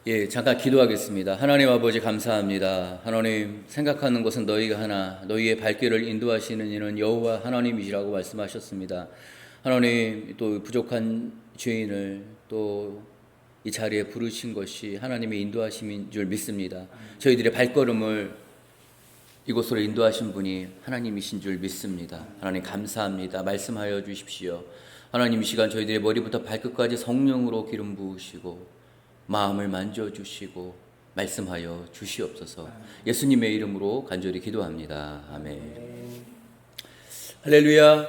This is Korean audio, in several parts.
예, 잠깐 기도하겠습니다. 하나님 아버지 감사합니다. 하나님 생각하는 것은 너희가 하나, 너희의 발길을 인도하시는 이는 여호와 하나님이시라고 말씀하셨습니다. 하나님 또 부족한 죄인을 또 이 자리에 부르신 것이 하나님의 인도하심인 줄 믿습니다. 저희들의 발걸음을 이곳으로 인도하신 분이 하나님이신 줄 믿습니다. 하나님 감사합니다. 말씀하여 주십시오. 하나님 이 시간 저희들의 머리부터 발끝까지 성령으로 기름 부으시고 마음을 만져주시고 말씀하여 주시옵소서. 예수님의 이름으로 간절히 기도합니다. 아멘. 할렐루야.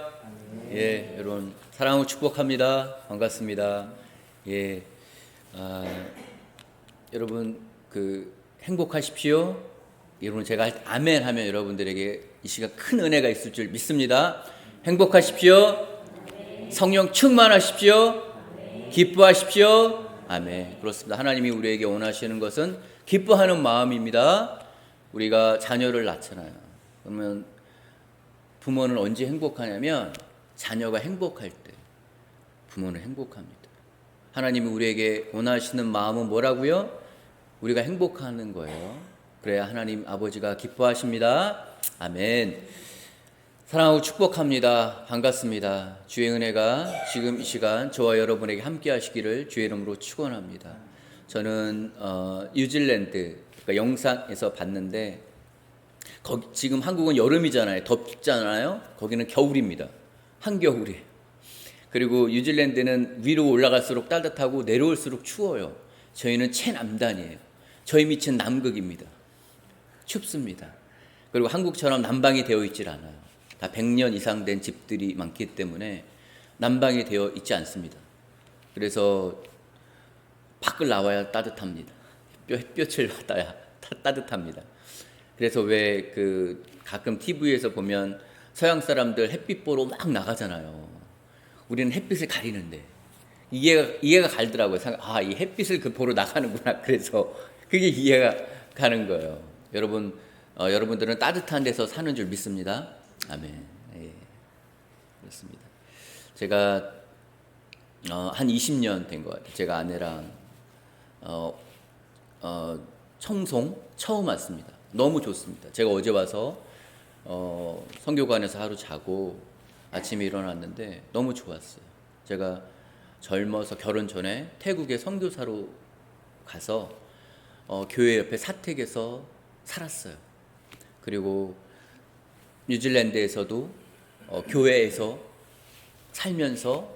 예, 여러분 사랑하고 축복합니다. 반갑습니다. 예, 여러분 행복하십시오. 여러분 제가 아멘 하면 여러분들에게 이 시간 큰 은혜가 있을 줄 믿습니다. 행복하십시오. 성령 충만하십시오. 기뻐하십시오. 아멘. 그렇습니다. 하나님이 우리에게 원하시는 것은 기뻐하는 마음입니다. 우리가 자녀를 낳잖아요. 그러면 부모는 언제 행복하냐면 자녀가 행복할 때 부모는 행복합니다. 하나님이 우리에게 원하시는 마음은 뭐라고요? 우리가 행복하는 거예요. 그래야 하나님 아버지가 기뻐하십니다. 아멘. 사랑하고 축복합니다. 반갑습니다. 주의 은혜가 지금 이 시간 저와 여러분에게 함께 하시기를 주의 이름으로 축원합니다. 저는 뉴질랜드 그러니까 영상에서 봤는데 지금 한국은 여름이잖아요. 덥잖아요. 거기는 겨울입니다. 한겨울이에요. 그리고 뉴질랜드는 위로 올라갈수록 따뜻하고 내려올수록 추워요. 저희는 최남단이에요. 저희 밑은 남극입니다. 춥습니다. 그리고 한국처럼 난방이 되어 있질 않아요. 다 100년 이상 된 집들이 많기 때문에 난방이 되어 있지 않습니다. 그래서 밖을 나와야 따뜻합니다. 햇볕을 받아야 따뜻합니다. 그래서 왜 가끔 TV에서 보면 서양 사람들 햇빛 보러 막 나가잖아요. 우리는 햇빛을 가리는데 이해가 가더라고요. 이 햇빛을 보러 나가는구나. 그래서 그게 이해가 가는 거예요. 여러분들은 따뜻한 데서 사는 줄 믿습니다. 아멘. 예, 그렇습니다. 제가 한 20년 된 것 같아요. 제가 아내랑 청송 처음 왔습니다. 너무 좋습니다. 제가 어제 와서 선교관에서 하루 자고 아침에 일어났는데 너무 좋았어요. 제가 젊어서 결혼 전에 태국에 선교사로 가서 교회 옆에 사택에서 살았어요. 그리고 뉴질랜드에서도 교회에서 살면서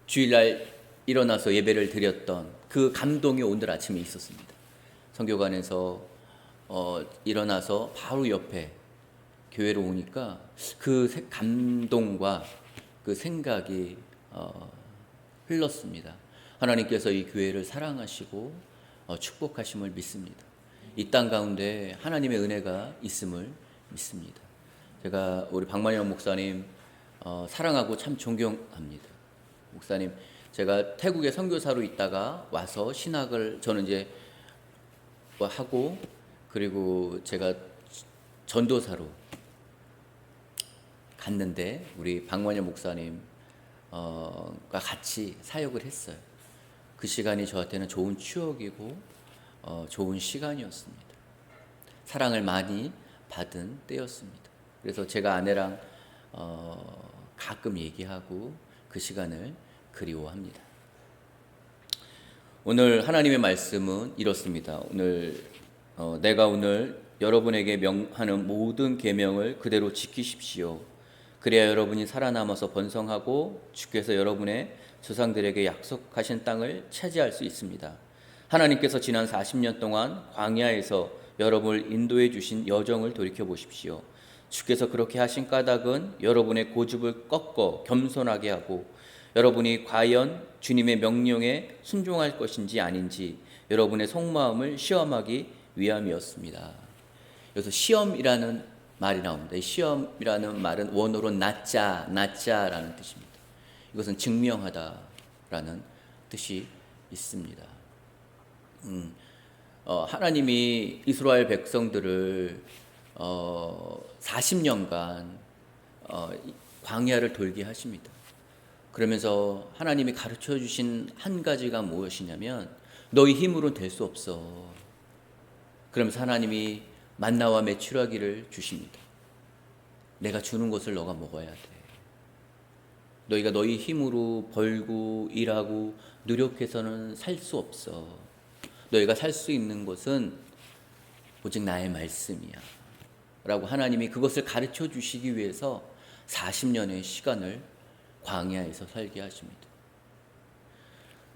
주일날 일어나서 예배를 드렸던 그 감동이 오늘 아침에 있었습니다. 선교관에서 일어나서 바로 옆에 교회로 오니까 그 감동과 그 생각이 흘렀습니다. 하나님께서 이 교회를 사랑하시고 축복하심을 믿습니다. 이 땅 가운데 하나님의 은혜가 있음을 믿습니다. 제가 우리 박만영 목사님 사랑하고 참 존경합니다. 목사님, 제가 태국에 선교사로 있다가 와서 신학을 저는 이제 하고 그리고 제가 전도사로 갔는데 우리 박만영 목사님과 같이 사역을 했어요. 그 시간이 저한테는 좋은 추억이고 좋은 시간이었습니다. 사랑을 많이 받은 때였습니다. 그래서 제가 아내랑 가끔 얘기하고 그 시간을 그리워합니다. 오늘 하나님의 말씀은 이렇습니다. 내가 오늘 여러분에게 명하는 모든 계명을 그대로 지키십시오. 그래야 여러분이 살아남아서 번성하고 주께서 여러분의 조상들에게 약속하신 땅을 차지할 수 있습니다. 하나님께서 지난 40년 동안 광야에서 여러분을 인도해 주신 여정을 돌이켜 보십시오. 주께서 그렇게 하신 까닭은 여러분의 고집을 꺾어 겸손하게 하고 여러분이 과연 주님의 명령에 순종할 것인지 아닌지 여러분의 속마음을 시험하기 위함이었습니다. 여기서 시험이라는 말이 나옵니다. 이 시험이라는 말은 원어로 나짜라는 뜻입니다. 이것은 증명하다라는 뜻이 있습니다. 하나님이 이스라엘 백성들을 40년간 광야를 돌게 하십니다. 그러면서 하나님이 가르쳐 주신 한 가지가 무엇이냐면 너희 힘으로는 될 수 없어. 그러면서 하나님이 만나와 메추라기를 주십니다. 내가 주는 것을 너가 먹어야 돼. 너희가 너희 힘으로 벌고 일하고 노력해서는 살 수 없어. 너희가 살 수 있는 것은 오직 나의 말씀이야. 라고 하나님이 그것을 가르쳐 주시기 위해서 40년의 시간을 광야에서 살게 하십니다.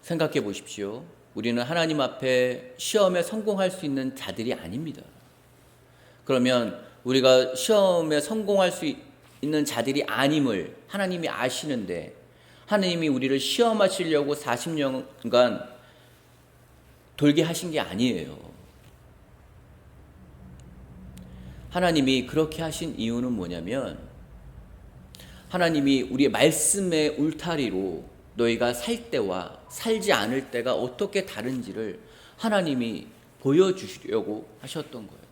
생각해 보십시오. 우리는 하나님 앞에 시험에 성공할 수 있는 자들이 아닙니다. 그러면 우리가 시험에 성공할 수 있는 자들이 아님을 하나님이 아시는데 하나님이 우리를 시험하시려고 40년간 돌게 하신 게 아니에요. 하나님이 그렇게 하신 이유는 뭐냐면 하나님이 우리의 말씀의 울타리로 너희가 살 때와 살지 않을 때가 어떻게 다른지를 하나님이 보여주시려고 하셨던 거예요.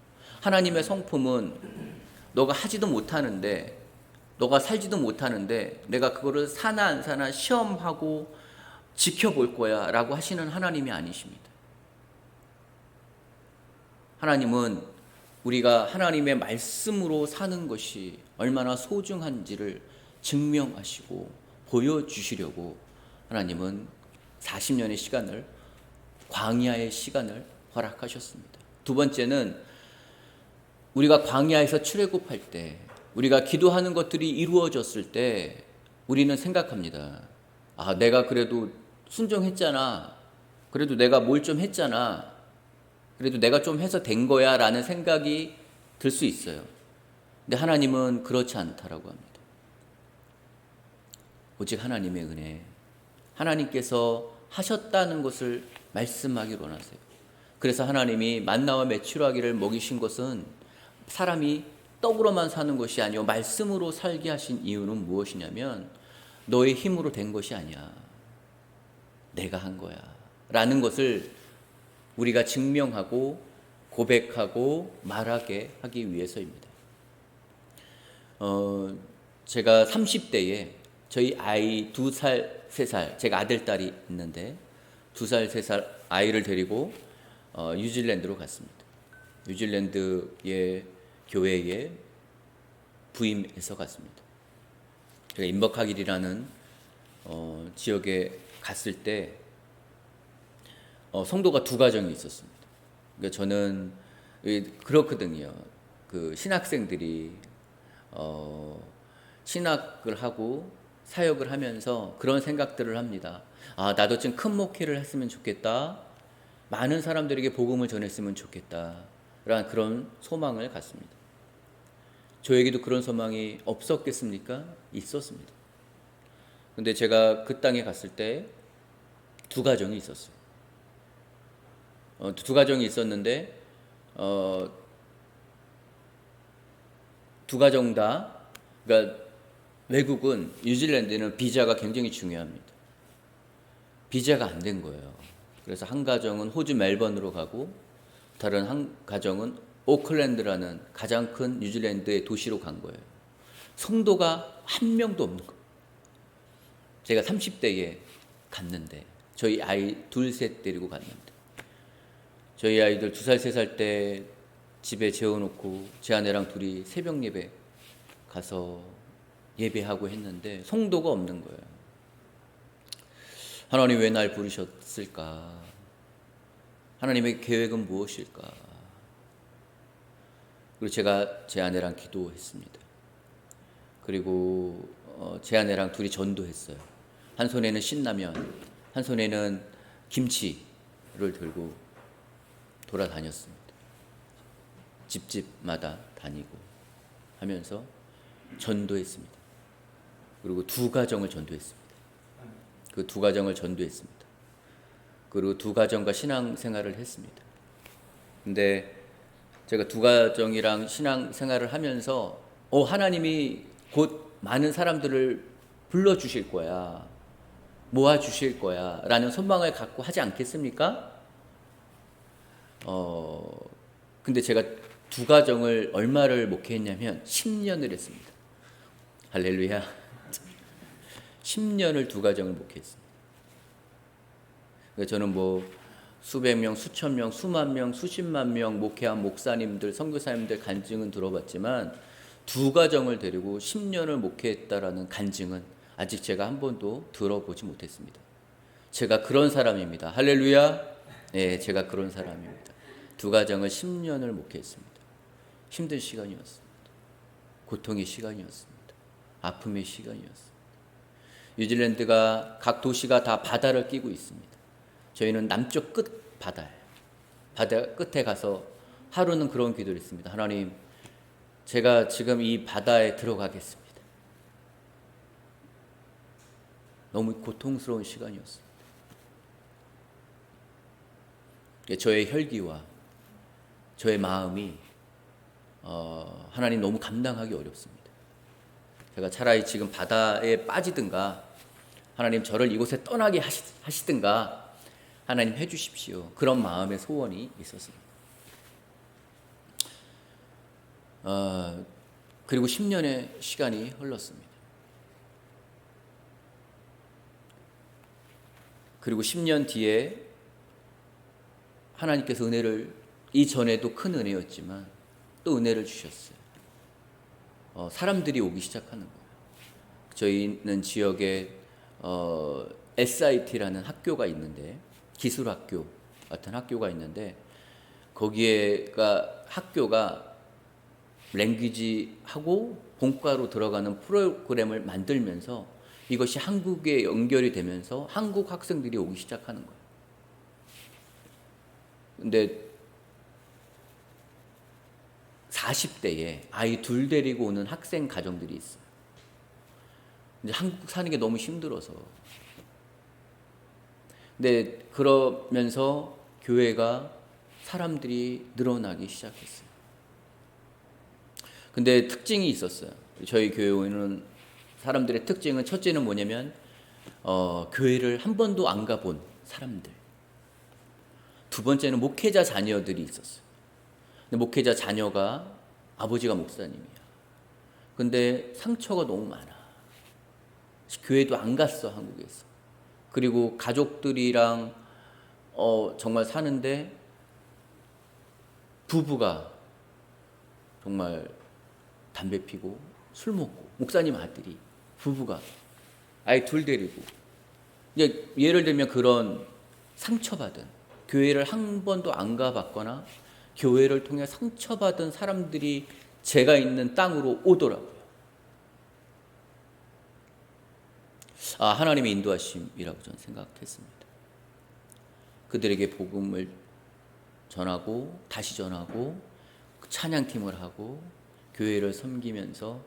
하나님의 성품은 너가 하지도 못하는데 너가 살지도 못하는데 내가 그거를 사나 안 사나 시험하고 지켜볼 거야 라고 하시는 하나님이 아니십니다. 하나님은 우리가 하나님의 말씀으로 사는 것이 얼마나 소중한지를 증명하시고 보여주시려고 하나님은 40년의 시간을 광야의 시간을 허락하셨습니다. 두 번째는 우리가 광야에서 출애굽할 때 우리가 기도하는 것들이 이루어졌을 때 우리는 생각합니다. 아, 내가 그래도 순종했잖아. 그래도 내가 뭘 좀 했잖아. 그래도 내가 좀 해서 된 거야 라는 생각이 들 수 있어요. 근데 하나님은 그렇지 않다라고 합니다. 오직 하나님의 은혜, 하나님께서 하셨다는 것을 말씀하기를 원하세요. 그래서 하나님이 만나와 메추라기를 먹이신 것은 사람이 떡으로만 사는 것이 아니요 말씀으로 살게 하신 이유는 무엇이냐면 너의 힘으로 된 것이 아니야. 내가 한 거야 라는 것을 우리가 증명하고 고백하고 말하게 하기 위해서입니다. 제가 30대에 저희 아이 2살, 3살, 제가 아들, 딸이 있는데 2살, 3살 아이를 데리고 뉴질랜드로 갔습니다. 뉴질랜드의 교회에 부임해서 갔습니다. 제가 인버카길이라는 지역에 갔을 때 성도가 2가정이 있었습니다. 그러니까 저는 그렇거든요. 그 신학생들이 신학을 하고 사역을 하면서 그런 생각들을 합니다. 아, 나도 좀 큰 목회를 했으면 좋겠다. 많은 사람들에게 복음을 전했으면 좋겠다. 라는 그런 소망을 갖습니다. 저에게도 그런 소망이 없었겠습니까? 있었습니다. 근데 제가 그 땅에 갔을 때 2가정이 있었어요. 2가정이 있었는데 2가정 다, 그러니까 외국은 뉴질랜드는 비자가 굉장히 중요합니다. 비자가 안 된 거예요. 그래서 한 가정은 호주 멜번으로 가고 다른 한 가정은 오클랜드라는 가장 큰 뉴질랜드의 도시로 간 거예요. 성도가 한 명도 없는 거예요. 제가 30대에 갔는데 저희 아이 2, 3 데리고 갔는데 저희 아이들 2살, 3살 때 집에 재워놓고 제 아내랑 둘이 새벽 예배 가서 예배하고 했는데 성도가 없는 거예요. 하나님 왜 날 부르셨을까? 하나님의 계획은 무엇일까? 그리고 제가 제 아내랑 기도했습니다. 그리고 제 아내랑 둘이 전도했어요. 한 손에는 신라면, 한 손에는 김치를 들고 돌아다녔습니다. 집집마다 다니고 하면서 전도했습니다. 그리고 2가정을 전도했습니다. 그 2가정을 전도했습니다. 그리고 2가정과 신앙생활을 했습니다. 근데 제가 2가정이랑 신앙생활을 하면서 하나님이 곧 많은 사람들을 불러주실 거야, 모아주실 거야 라는 소망을 갖고 하지 않겠습니까? 근데 제가 2가정을 얼마를 목회했냐면 10년을 했습니다. 할렐루야. 10년을 두 가정을 목회했습니다. 그러니까 저는 뭐 수백 명, 수천 명, 수만 명, 수십만 명 목회한 목사님들, 선교사님들 간증은 들어봤지만 두 가정을 데리고 10년을 목회했다라는 간증은 아직 제가 한 번도 들어보지 못했습니다. 제가 그런 사람입니다. 할렐루야. 네, 제가 그런 사람입니다. 두 가정을 10년을 목회했습니다. 힘든 시간이었습니다. 고통의 시간이었습니다. 아픔의 시간이었습니다. 뉴질랜드가 각 도시가 다 바다를 끼고 있습니다. 저희는 남쪽 끝 바다예요. 바다 끝에 가서 하루는 그런 기도를 했습니다. 하나님, 제가 지금 이 바다에 들어가겠습니다. 너무 고통스러운 시간이었습니다. 저의 혈기와 저의 마음이 하나님 너무 감당하기 어렵습니다. 제가 차라리 지금 바다에 빠지든가 하나님 저를 이곳에 떠나게 하시든가 하나님 해주십시오. 그런 마음의 소원이 있었습니다. 그리고 10년의 시간이 흘렀습니다. 그리고 10년 뒤에 하나님께서 은혜를, 이전에도 큰 은혜였지만 또 은혜를 주셨어요. 사람들이 오기 시작하는 거예요. 저희는 지역에 SIT라는 학교가 있는데, 기술학교 같은 학교가 있는데, 거기에가 학교가 랭귀지하고 본과로 들어가는 프로그램을 만들면서 이것이 한국에 연결이 되면서 한국 학생들이 오기 시작하는 거예요. 근데 40대에 아이 둘 데리고 오는 학생 가정들이 있어요. 이제 한국 사는 게 너무 힘들어서. 근데 그러면서 교회가 사람들이 늘어나기 시작했어요. 근데 특징이 있었어요. 저희 교회는 사람들의 특징은, 첫째는 뭐냐면 교회를 한 번도 안 가본 사람들. 두 번째는 목회자 자녀들이 있었어요. 근데 목회자 자녀가 아버지가 목사님이야. 근데 상처가 너무 많아. 교회도 안 갔어, 한국에서. 그리고 가족들이랑 정말 사는데 부부가 정말 담배 피고 술 먹고, 목사님 아들이, 부부가 아이 둘 데리고, 이제 예를 들면 그런 상처받은, 교회를 한 번도 안 가봤거나 교회를 통해 상처받은 사람들이 제가 있는 땅으로 오더라고요. 하나님의 인도하심이라고 저는 생각했습니다. 그들에게 복음을 전하고 다시 전하고 찬양팀을 하고 교회를 섬기면서,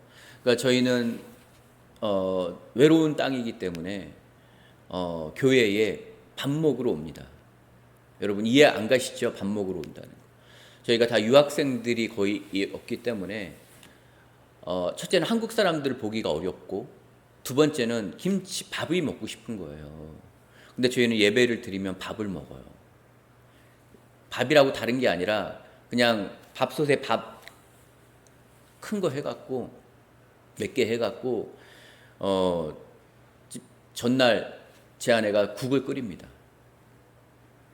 그러니까 저희는 외로운 땅이기 때문에 교회에 밥 먹으러 옵니다. 여러분 이해 안 가시죠? 밥 먹으러 온다는 거. 저희가 다 유학생들이 거의 없기 때문에 첫째는 한국 사람들을 보기가 어렵고, 두 번째는 밥이 먹고 싶은 거예요. 근데 저희는 예배를 드리면 밥을 먹어요. 밥이라고 다른 게 아니라 그냥 밥솥에 밥 큰 거 해갖고 몇 개 해갖고 전날 제 아내가 국을 끓입니다.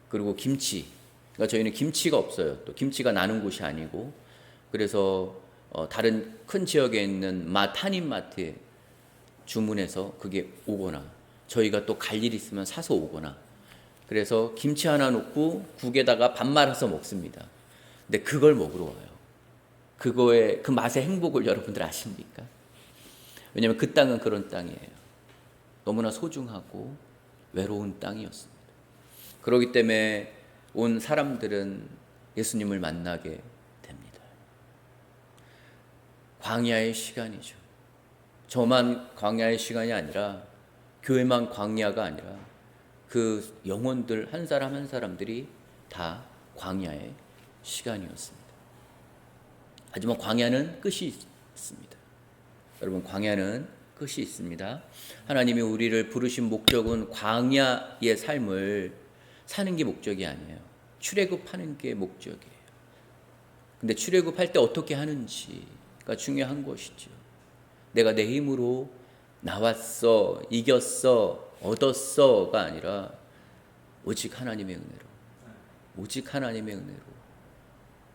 그리고 김치. 그러니까 저희는 김치가 없어요. 또 김치가 나는 곳이 아니고, 그래서 다른 큰 지역에 있는 한인마트에 주문해서 그게 오거나, 저희가 또 갈 일 있으면 사서 오거나, 그래서 김치 하나 넣고 국에다가 밥 말아서 먹습니다. 근데 그걸 먹으러 와요. 그거의 그 맛의 행복을 여러분들 아십니까? 왜냐하면 그 땅은 그런 땅이에요. 너무나 소중하고 외로운 땅이었습니다. 그렇기 때문에 온 사람들은 예수님을 만나게 됩니다. 광야의 시간이죠. 저만 광야의 시간이 아니라, 교회만 광야가 아니라 그 영혼들 한 사람 한 사람들이 다 광야의 시간이었습니다. 하지만 광야는 끝이 있습니다. 여러분, 광야는 끝이 있습니다. 하나님이 우리를 부르신 목적은 광야의 삶을 사는 게 목적이 아니에요. 출애굽하는 게 목적이에요. 근데 출애굽할 때 어떻게 하는지가 중요한 것이죠. 내가 내 힘으로 나왔어, 이겼어, 얻었어가 아니라 오직 하나님의 은혜로, 오직 하나님의 은혜로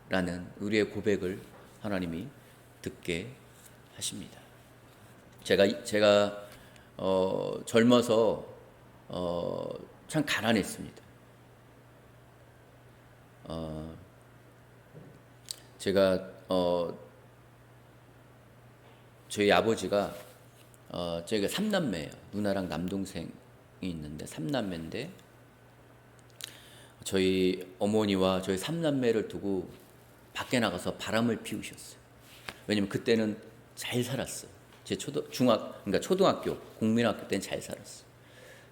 라는 우리의 고백을 하나님이 듣게 하십니다. 제가 젊어서 참 가난했습니다. 제가 저희 아버지가 저희가 3남매예요. 누나랑 남동생이 있는데 3남매인데 저희 어머니와 저희 3남매를 두고 밖에 나가서 바람을 피우셨어요. 왜냐면 그때는 잘 살았어요. 제 그러니까 초등학교, 국민학교 때는 잘 살았어요.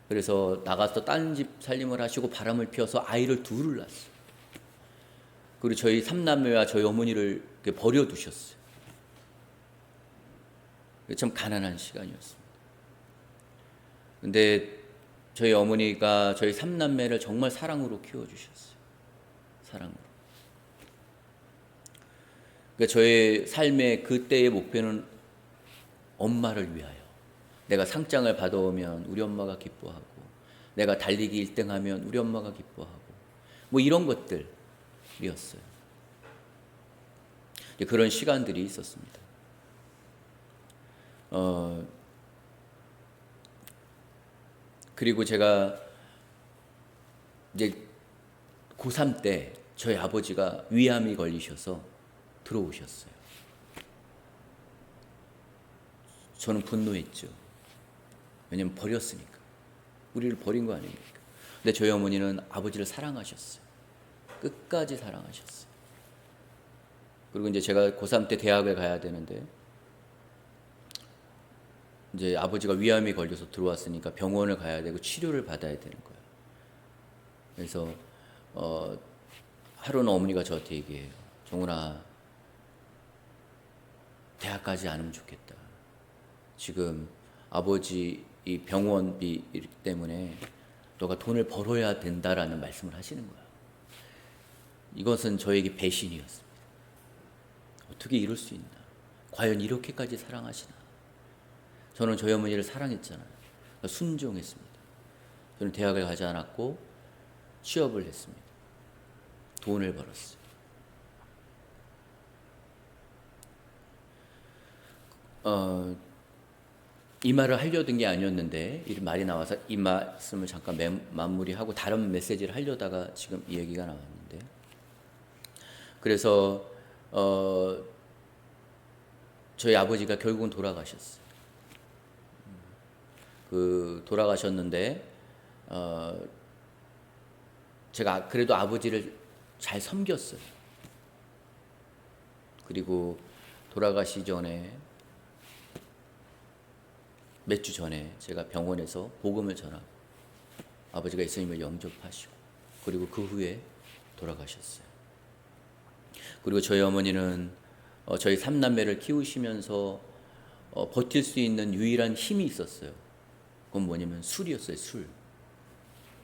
그래서 나가서 딴 집 살림을 하시고 바람을 피워서 아이를 둘을 낳았어요. 그리고 저희 3남매와 저희 어머니를 버려두셨어요. 참 가난한 시간이었습니다. 근데 저희 어머니가 저희 3남매를 정말 사랑으로 키워주셨어요. 사랑으로. 그러니까 저의 삶의 그때의 목표는 엄마를 위하여. 내가 상장을 받아오면 우리 엄마가 기뻐하고, 내가 달리기 1등하면 우리 엄마가 기뻐하고, 뭐 이런 것들이었어요. 그런 시간들이 있었습니다. 그리고 제가 이제 고3 때 저희 아버지가 위암이 걸리셔서 들어오셨어요. 저는 분노했죠. 왜냐면 버렸으니까. 우리를 버린 거 아닙니까? 근데 저희 어머니는 아버지를 사랑하셨어요. 끝까지 사랑하셨어요. 그리고 이제 제가 고3 때 대학을 가야 되는데 이제 아버지가 위암이 걸려서 들어왔으니까 병원을 가야 되고 치료를 받아야 되는 거예요. 그래서 하루는 어머니가 저한테 얘기해요. 정훈아, 대학 가지 않으면 좋겠다. 지금 아버지 이 병원비 때문에 너가 돈을 벌어야 된다라는 말씀을 하시는 거야. 이것은 저에게 배신이었습니다. 어떻게 이럴 수 있나? 과연 이렇게까지 사랑하시나? 저는 저희 어머니를 사랑했잖아요. 그러니까 순종했습니다. 저는 대학을 가지 않았고 취업을 했습니다. 돈을 벌었어요. 이 말을 하려던 게 아니었는데 이 말이 나와서 이 말씀을 잠깐 마무리하고 다른 메시지를 하려다가 지금 이 얘기가 나왔는데, 그래서 저희 아버지가 결국은 돌아가셨어요. 돌아가셨는데 제가 그래도 아버지를 잘 섬겼어요. 그리고 돌아가시 전에 몇 주 전에 제가 병원에서 복음을 전하고 아버지가 예수님을 영접하시고 그리고 그 후에 돌아가셨어요. 그리고 저희 어머니는 저희 3남매를 키우시면서 버틸 수 있는 유일한 힘이 있었어요. 그건 뭐냐면 술이었어요. 술.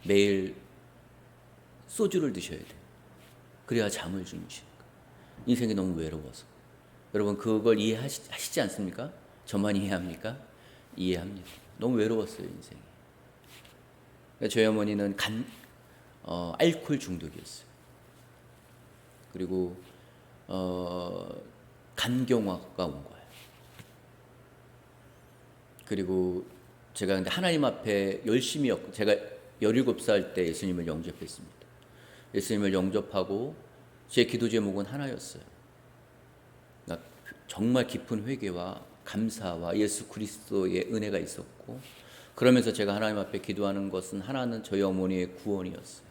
매일 소주를 드셔야 돼요. 그래야 잠을 주무시니까. 인생이 너무 외로워서. 여러분 그걸 이해하시지 않습니까? 저만 이해합니까? 이해합니다. 너무 외로웠어요, 인생이. 그러니까 저희 어머니는 알코올 중독이었어요. 그리고 간경화가 온 거예요. 그리고 제가 근데 하나님 앞에 열심히 제가 17살 때 예수님을 영접했습니다. 예수님을 영접하고 제 기도 제목은 하나였어요. 그러니까 정말 깊은 회개와 감사와 예수 그리스도의 은혜가 있었고, 그러면서 제가 하나님 앞에 기도하는 것은 하나는 저희 어머니의 구원이었어요.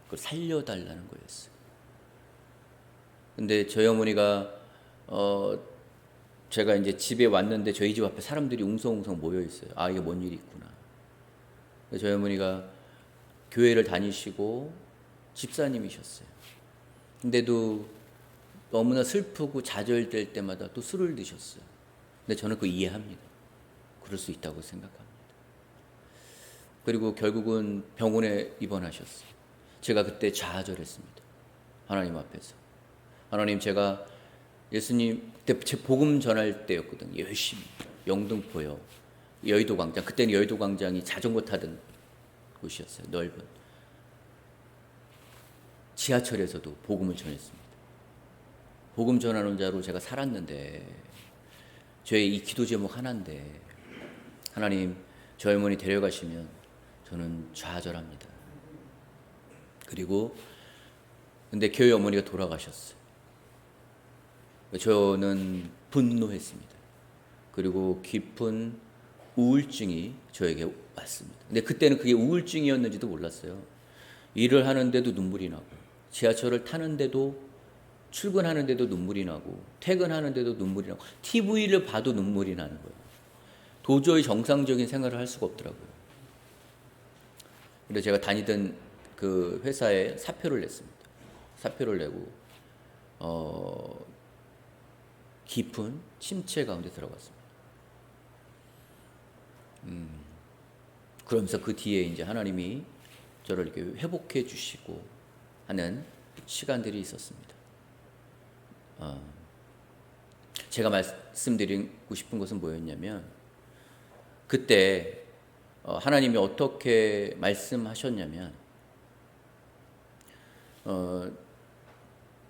그걸 살려달라는 거였어요. 근데 저희 어머니가 제가 이제 집에 왔는데 저희 집 앞에 사람들이 웅성웅성 모여 있어요. 아, 이게 뭔 일이 있구나. 저희 어머니가 교회를 다니시고 집사님이셨어요. 근데도 너무나 슬프고 좌절될 때마다 또 술을 드셨어요. 근데 저는 그거 이해합니다. 그럴 수 있다고 생각합니다. 그리고 결국은 병원에 입원하셨어요. 제가 그때 좌절했습니다. 하나님 앞에서. 하나님, 제가 예수님 그때 제 복음 전할 때였거든요. 열심히 영등포요. 여의도 광장, 그때는 여의도 광장이 자전거 타던 곳이었어요. 넓은. 지하철에서도 복음을 전했습니다. 복음 전하는 자로 제가 살았는데, 저의 이 기도 제목 하나인데, 하나님 저 어머니 데려가시면 저는 좌절합니다. 그리고 근데 교회 어머니가 돌아가셨어요. 저는 분노했습니다. 그리고 깊은 우울증이 저에게 왔습니다. 근데 그때는 그게 우울증이었는지도 몰랐어요. 일을 하는데도 눈물이 나고, 지하철을 타는데도, 출근하는데도 눈물이 나고, 퇴근하는데도 눈물이 나고, TV를 봐도 눈물이 나는 거예요. 도저히 정상적인 생활을 할 수가 없더라고요. 그래서 제가 다니던 그 회사에 사표를 냈습니다. 사표를 내고 깊은 침체 가운데 들어갔습니다. 그러면서 그 뒤에 이제 하나님이 저를 이렇게 회복해 주시고 하는 시간들이 있었습니다. 제가 말씀드리고 싶은 것은 뭐였냐면, 그때 하나님이 어떻게 말씀하셨냐면,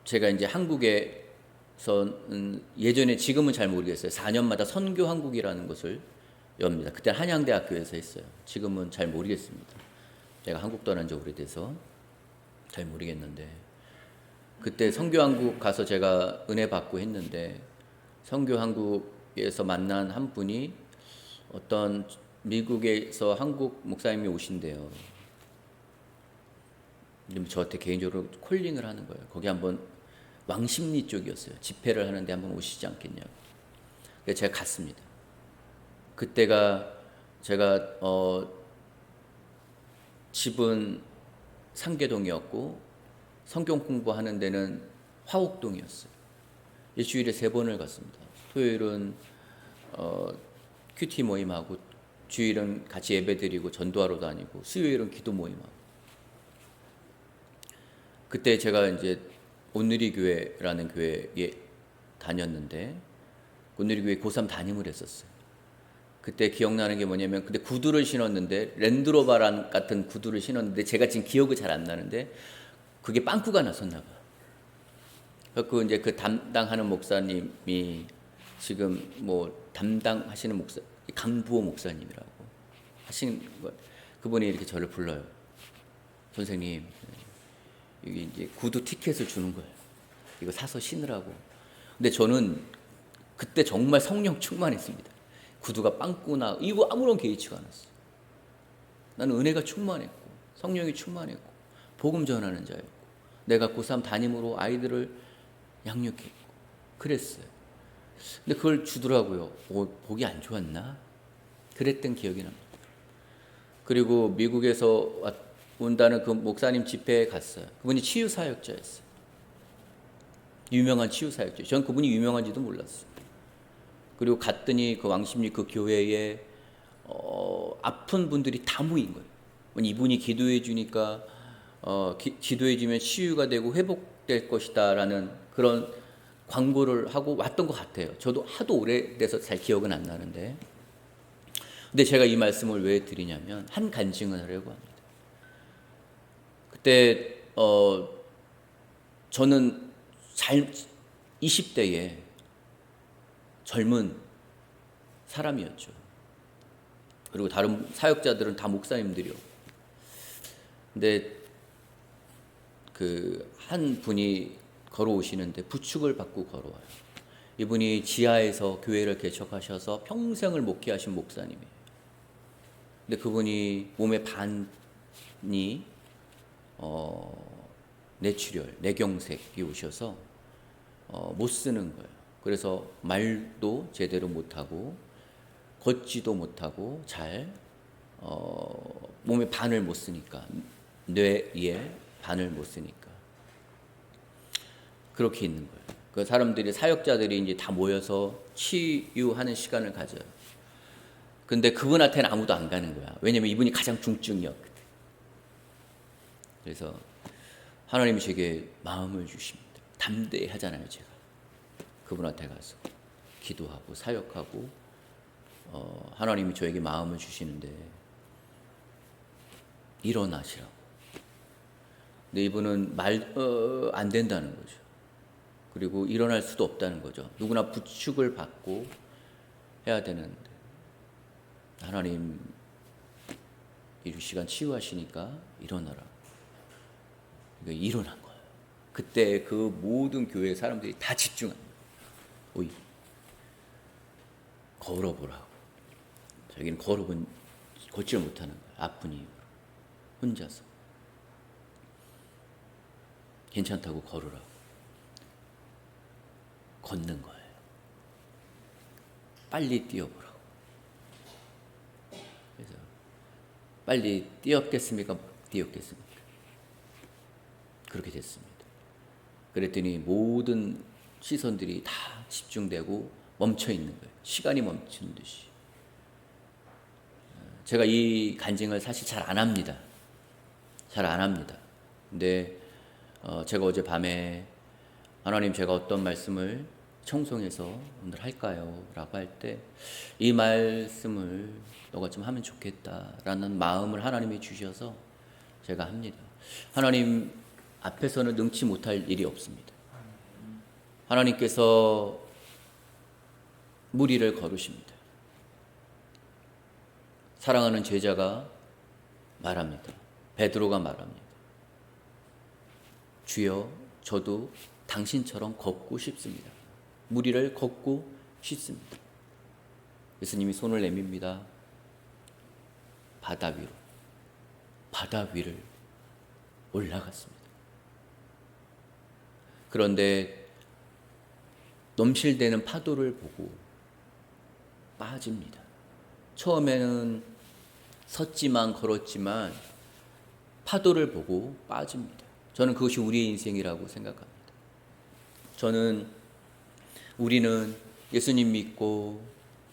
제가 이제 한국에서 예전에, 지금은 잘 모르겠어요. 4년마다 선교 한국이라는 것을 엽니다. 그때 한양대학교에서 했어요. 지금은 잘 모르겠습니다. 제가 한국 떠난 지 오래돼서 잘 모르겠는데, 그때 선교 한국 가서 제가 은혜 받고 했는데, 선교 한국에서 만난 한 분이 어떤 미국에서 한국 목사님이 오신대요. 저한테 개인적으로 콜링을 하는 거예요. 거기 한번, 왕십리 쪽이었어요. 집회를 하는데 한번 오시지 않겠냐고. 그래서 제가 갔습니다. 그때가 제가 집은 상계동이었고 성경 공부하는 데는 화옥동이었어요. 일주일에 3번을 갔습니다. 토요일은 큐티 모임하고, 주일은 같이 예배드리고 전도하러 다니고, 수요일은 기도 모임하고. 그때 제가 이제 온누리 교회라는 교회에 다녔는데, 온누리 교회 고3 담임을 했었어요. 그때 기억나는 게 뭐냐면, 그때 구두를 신었는데, 랜드로버 같은 구두를 신었는데, 제가 지금 기억이 잘 안 나는데 그게 빵꾸가 났었나 봐요. 그래서 이제 그 담당하는 목사님이 지금 뭐 담당하시는 목사, 강부호 목사님이라고 하시는 거, 그분이 이렇게 저를 불러요. 선생님, 여기 이제 구두 티켓을 주는 거예요. 이거 사서 신으라고. 근데 저는 그때 정말 성령 충만했습니다. 구두가 빵꾸나 이거 아무런 개의치가 않았어요. 나는 은혜가 충만했고, 성령이 충만했고, 복음 전하는 자였고, 내가 고3 담임으로 아이들을 양육했고 그랬어요. 근데 그걸 주더라고요. 복이 안 좋았나? 그랬던 기억이 납니다. 그리고 미국에서 온다는 그 목사님 집회에 갔어요. 그분이 치유사역자였어요. 유명한 치유사역자. 전 그분이 유명한지도 몰랐어요. 그리고 갔더니 그 왕십리 그 교회에 아픈 분들이 다 모인 거예요. 이분이 기도해 주니까 기도해 주면 치유가 되고 회복될 것이다라는 그런 광고를 하고 왔던 것 같아요. 저도 하도 오래돼서 잘 기억은 안 나는데. 근데 제가 이 말씀을 왜 드리냐면, 한 간증을 하려고 합니다. 그때 저는 20대에 젊은 사람이었죠. 그리고 다른 사역자들은 다 목사님들이었고. 근데 그 한 분이 걸어오시는데 부축을 받고 걸어와요. 이분이 지하에서 교회를 개척하셔서 평생을 목회하신 목사님이에요. 근데 그분이 몸의 반이 뇌출혈, 뇌경색이 오셔서 못 쓰는 거예요. 그래서 말도 제대로 못하고 걷지도 못하고 잘 몸의 반을 못 쓰니까, 뇌의 반을 못 쓰니까 그렇게 있는 거예요. 그 사람들이, 사역자들이 이제 다 모여서 치유하는 시간을 가져요. 근데 그분한테는 아무도 안 가는 거야. 왜냐면 이분이 가장 중증이었거든. 그래서 하나님이 제게 마음을 주십니다. 담대히 하잖아요, 제가. 그분한테 가서 기도하고 사역하고 하나님이 저에게 마음을 주시는데 일어나시라고. 근데 이분은 안 된다는 거죠. 그리고 일어날 수도 없다는 거죠. 누구나 부축을 받고 해야 되는데 하나님 이 시간 치유하시니까 일어나라. 그러니까 일어난 거예요. 그때 그 모든 교회 사람들이 다 집중한 거예요. 오이 걸어보라고. 자기는 걷지를 못하는 거예요. 아픈 이유로 혼자서. 괜찮다고 걸으라고. 걷는 거예요. 빨리 뛰어보라고. 그래서 빨리 뛰었겠습니까? 뛰었겠습니까? 그렇게 됐습니다. 그랬더니 모든 시선들이 다 집중되고 멈춰 있는 거예요. 시간이 멈춘 듯이. 제가 이 간증을 사실 잘 안 합니다. 잘 안 합니다. 근데 제가 어제 밤에 하나님 제가 어떤 말씀을 청송해서 오늘 할까요? 라고 할 때 이 말씀을 너가 좀 하면 좋겠다라는 마음을 하나님이 주셔서 제가 합니다. 하나님 앞에서는 능치 못할 일이 없습니다. 하나님께서 무리를 걸으십니다. 사랑하는 제자가 말합니다. 베드로가 말합니다. 주여, 저도 당신처럼 걷고 싶습니다. 무리를 걷고 싶습니다. 예수님이 손을 내밉니다. 바다 위를 올라갔습니다. 그런데 넘실대는 파도를 보고 빠집니다. 처음에는 섰지만 걸었지만 파도를 보고 빠집니다. 저는 그것이 우리의 인생이라고 생각합니다. 우리는 예수님 믿고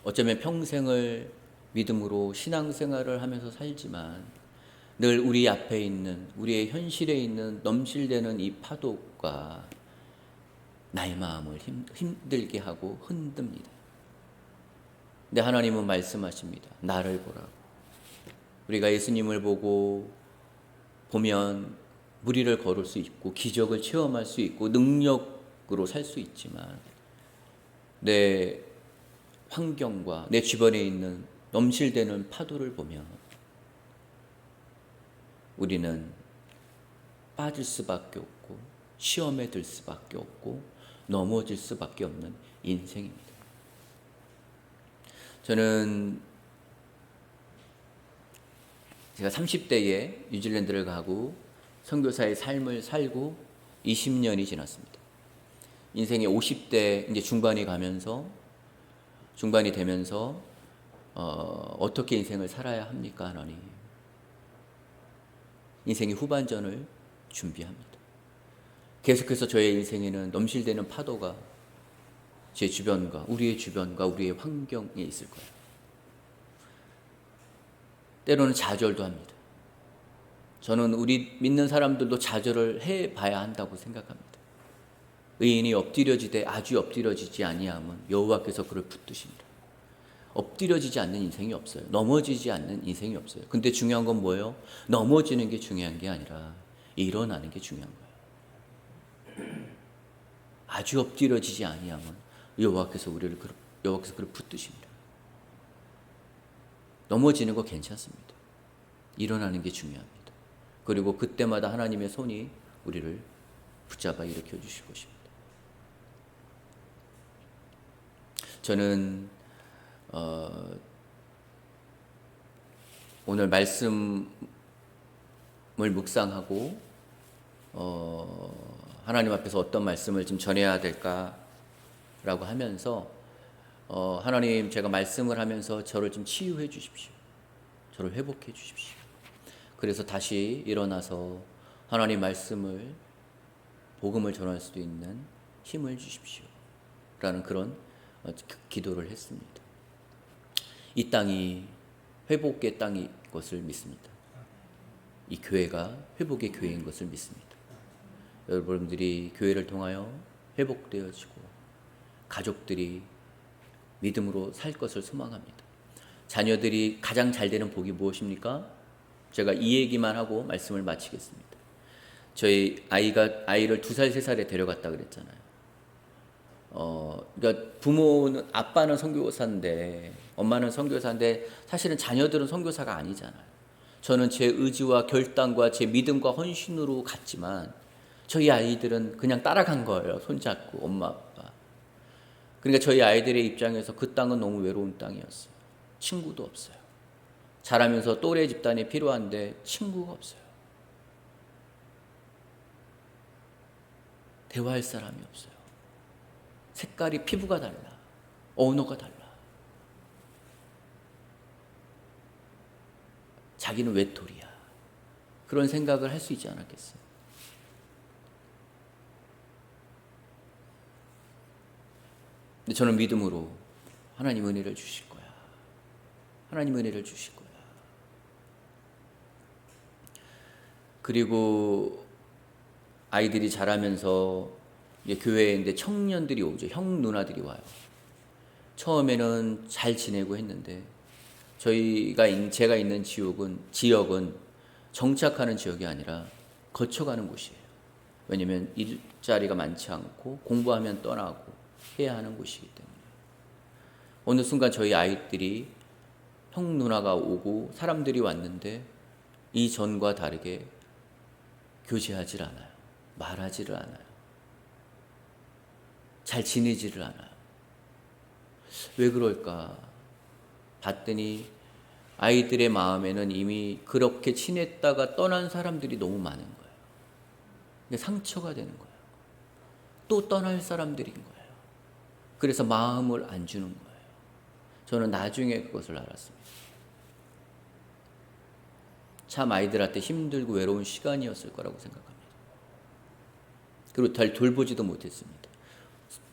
어쩌면 평생을 믿음으로 신앙생활을 하면서 살지만 늘 우리 앞에 있는, 우리의 현실에 있는 넘실대는 이 파도가 나의 마음을 힘들게 하고 흔듭니다. 근데 하나님은 말씀하십니다. 나를 보라고. 우리가 예수님을 보면 무리를 걸을 수 있고 기적을 체험할 수 있고 능력으로 살 수 있지만 내 환경과 내 주변에 있는 넘실대는 파도를 보면 우리는 빠질 수밖에 없고 시험에 들 수밖에 없고 넘어질 수밖에 없는 인생입니다. 저는 제가 30대에 뉴질랜드를 가고 선교사의 삶을 살고 20년이 지났습니다. 인생의 50대 이제 중반이 되면서 어떻게 인생을 살아야 합니까, 하나님? 인생의 후반전을 준비합니다. 계속해서 저의 인생에는 넘실대는 파도가 제 주변과 우리의 환경에 있을 거예요. 때로는 좌절도 합니다. 저는 우리 믿는 사람들도 좌절을 해봐야 한다고 생각합니다. 의인이 아주 엎드려지지 아니하면 여호와께서 그를 붙드십니다. 엎드려지지 않는 인생이 없어요. 넘어지지 않는 인생이 없어요. 근데 중요한 건 뭐예요? 넘어지는 게 중요한 게 아니라 일어나는 게 중요한 거예요. 아주 엎드려지지 아니하면 여호와께서 그를 붙드십니다. 넘어지는 거 괜찮습니다. 일어나는 게 중요합니다. 그리고 그때마다 하나님의 손이 우리를 붙잡아 일으켜 주실 것입니다. 저는 오늘 말씀을 묵상하고 하나님 앞에서 어떤 말씀을 좀 전해야 될까라고 하면서 하나님, 제가 말씀을 하면서 저를 좀 치유해 주십시오. 저를 회복해 주십시오. 그래서 다시 일어나서 하나님 말씀을, 복음을 전할 수도 있는 힘을 주십시오. 라는 그런 기도를 했습니다. 이 땅이 회복의 땅인 것을 믿습니다. 이 교회가 회복의 교회인 것을 믿습니다. 여러분들이 교회를 통하여 회복되어지고 가족들이 믿음으로 살 것을 소망합니다. 자녀들이 가장 잘 되는 복이 무엇입니까? 제가 이 얘기만 하고 말씀을 마치겠습니다. 저희 아이를 2살, 3살에 데려갔다 그랬잖아요. 그러니까 부모는, 아빠는 선교사인데, 엄마는 선교사인데, 사실은 자녀들은 선교사가 아니잖아요. 저는 제 의지와 결단과 제 믿음과 헌신으로 갔지만, 저희 아이들은 그냥 따라간 거예요. 손잡고, 엄마, 아빠. 그러니까 저희 아이들의 입장에서 그 땅은 너무 외로운 땅이었어요. 친구도 없어요. 자라면서 또래 집단이 필요한데 친구가 없어요. 대화할 사람이 없어요. 색깔이, 피부가 달라. 언어가 달라. 자기는 외톨이야. 그런 생각을 할 수 있지 않았겠어요? 근데 저는 믿음으로 하나님 은혜를 주실 거야. 하나님 은혜를 주실 거야. 그리고 아이들이 자라면서 이제 교회에 이제 청년들이 오죠. 형 누나들이 와요. 처음에는 잘 지내고 했는데 제가 있는 지역은 정착하는 지역이 아니라 거쳐가는 곳이에요. 왜냐하면 일자리가 많지 않고 공부하면 떠나고 해야 하는 곳이기 때문에 어느 순간 저희 아이들이 형 누나가 오고 사람들이 왔는데 이전과 다르게 교제하질 않아요. 말하지를 않아요. 잘 지내지를 않아요. 왜 그럴까 봤더니 아이들의 마음에는 이미 그렇게 친했다가 떠난 사람들이 너무 많은 거예요. 상처가 되는 거예요. 또 떠날 사람들인 거예요. 그래서 마음을 안 주는 거예요. 저는 나중에 그것을 알았습니다. 참 아이들한테 힘들고 외로운 시간이었을 거라고 생각합니다. 그리고 잘 돌보지도 못했습니다.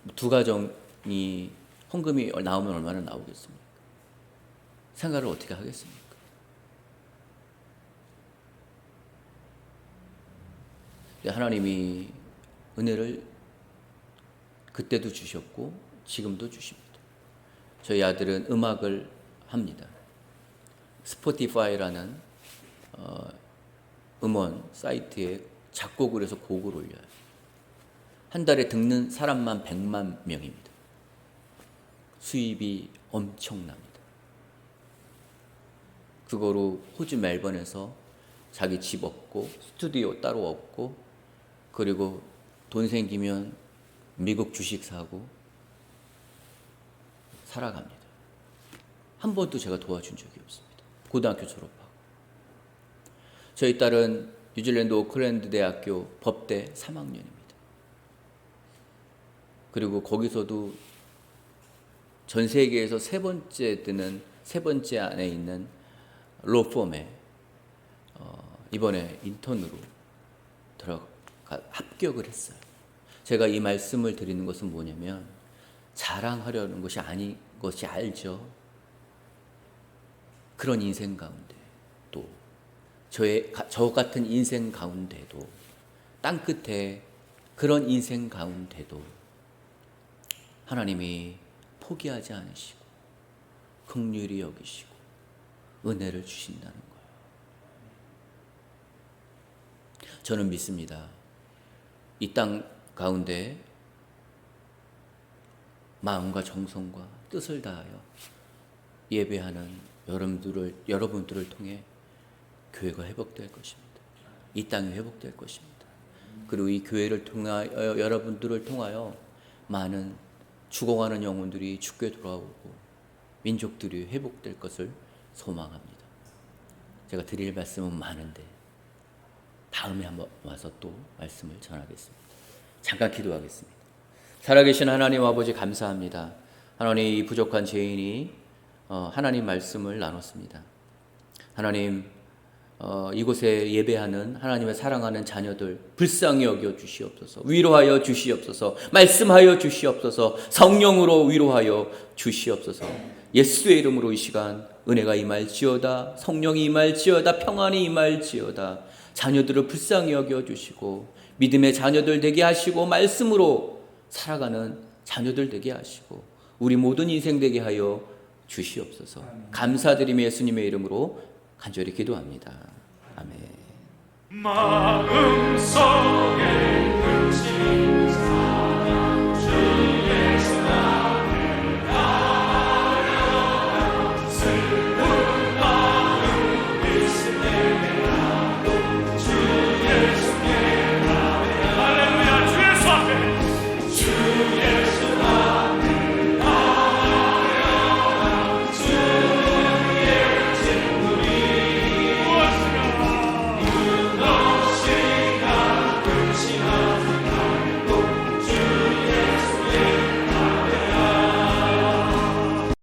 2가정이 헌금이 나오면 얼마나 나오겠습니까? 생활을 어떻게 하겠습니까? 하나님이 은혜를 그때도 주셨고 지금도 주십니다. 저희 아들은 음악을 합니다. 스포티파이라는 음원 사이트에 작곡을 해서 곡을 올려요. 한 달에 듣는 사람만 100만 명입니다. 수입이 엄청납니다. 그거로 호주 멜번에서 자기 집 얻고 스튜디오 따로 얻고 그리고 돈 생기면 미국 주식 사고 살아갑니다. 한 번도 제가 도와준 적이 없습니다. 고등학교 졸업하고. 저희 딸은 뉴질랜드 오클랜드 대학교 법대 3학년입니다. 그리고 거기서도 전 세계에서 세 번째 안에 있는 로펌에 이번에 인턴으로 합격을 했어요. 제가 이 말씀을 드리는 것은 뭐냐면 자랑하려는 것이 아닌 것이 알죠. 그런 인생 가운데 또 저 같은 인생 가운데도 땅끝에 그런 인생 가운데도 하나님이 포기하지 않으시고 긍휼히 여기시고 은혜를 주신다는 거예요. 저는 믿습니다. 이 땅 가운데 마음과 정성과 뜻을 다하여 예배하는 여러분들을 통해 교회가 회복될 것입니다. 이 땅이 회복될 것입니다. 그리고 이 교회를 통하여 여러분들을 통하여 많은 죽어가는 영혼들이 죽게 돌아오고 민족들이 회복될 것을 소망합니다. 제가 드릴 말씀은 많은데 다음에 한번 와서 또 말씀을 전하겠습니다. 잠깐 기도하겠습니다. 살아계신 하나님 아버지 감사합니다. 하나님 이 부족한 죄인이 하나님 말씀을 나눴습니다. 하나님 이곳에 예배하는 하나님의 사랑하는 자녀들 불쌍히 여겨 주시옵소서. 위로하여 주시옵소서. 말씀하여 주시옵소서. 성령으로 위로하여 주시옵소서. 예수의 이름으로 이 시간 은혜가 임할지어다. 성령이 임할지어다. 평안이 임할지어다. 자녀들을 불쌍히 여겨 주시고 믿음의 자녀들 되게 하시고 말씀으로 살아가는 자녀들 되게 하시고 우리 모든 인생 되게 하여 주시옵소서. 감사드리며 예수님의 이름으로 간절히 기도합니다. 아멘. 마음속에